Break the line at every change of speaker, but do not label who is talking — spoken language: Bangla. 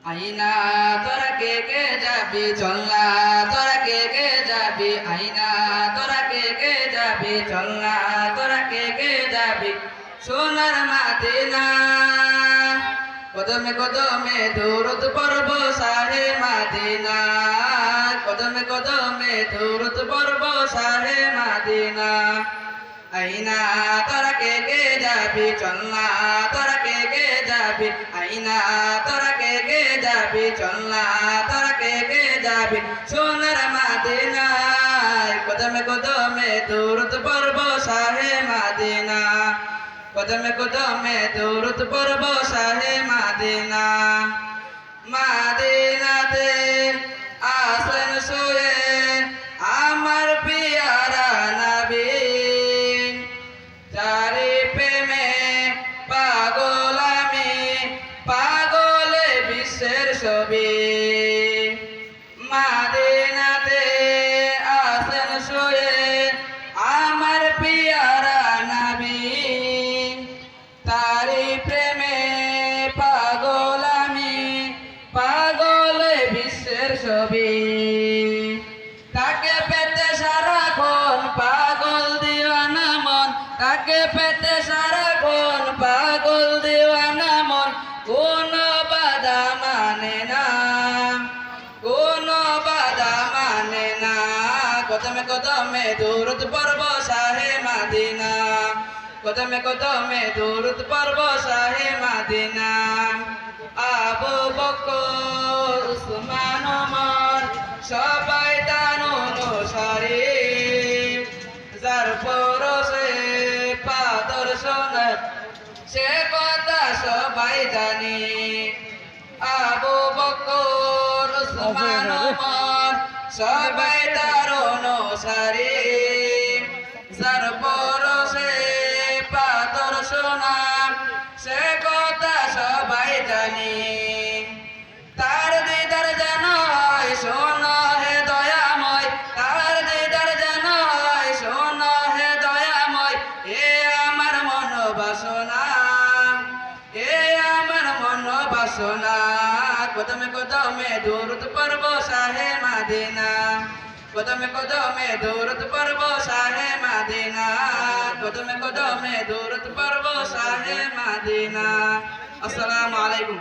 আইনা তোরা কে কে যাবি চলনা তোরা কে কে যাবি আইনা তোরা কে কে যাবি চলনা তোরা কে কে যাবি সোনার মদিনা কদমে কদমে দৌড়ত পর্ব সাহে মদিনা কদমে কদমে দৌড়ত পর্ব সাহে মদিনা আইনা তোরা কে কে যাবি চলনা তোরা কে কে যাবি আইনা তোরা কে কে যাবি চলনা তোরা কে কে যাবি সোনার মদিনায় কদমে কদমে দৌড়ত পর্ব সাহে মদিনা কদমে কদমে দৌড়ত পর্ব সাহে মদিনা মদিনাতে আসেন শুয়ে আমার পিয়ারা নবী যারে প্রেমে পাগল আমি পাগলে বিশ্বের ছবি মদিনাতে আসেন শুয়ে আমার পিয়ারা নবী তারি প্রেমে পাগল আমি পাগলে বিশ্বের ছবি তাকে পেতে সারাক্ষণ পাগল দিওয়ানা মন তাকে পেতে সারাক্ষণ পাগল দিওয়ানা মন কোন বাধা মানে না কোন বাধা মানে না কদমে কদমে দৌড়ত পর্ব সাহে মদিনা কদমে কদমে দৌড়ত পর্ব সাহে মদিনা আবু বকর উসমান ওমর সবাই তার অনুসারী যার পরশে পাদর্শন সে কথা সবাই জানি আবু বকর উসমান ওমর সবাই তার অনুসারী যার পরশে পাদর্শন সে কথা সবাই জানি তার দিদার যেন হয় শোন হে দয়াময় তার দিদার যেন হয় শোন হে দয়াময় এ আমার মন বাসনা এ আমার মন বাসনা কদমে কদমে দৌড়ত পর্ব সাহে মদিনা কদমে কদমে দৌড়ত পর্ব সাহে মদিনা কদমে কদমে দৌড়ত পর্ব সাহে মদিনা আসসালামু আলাইকুম।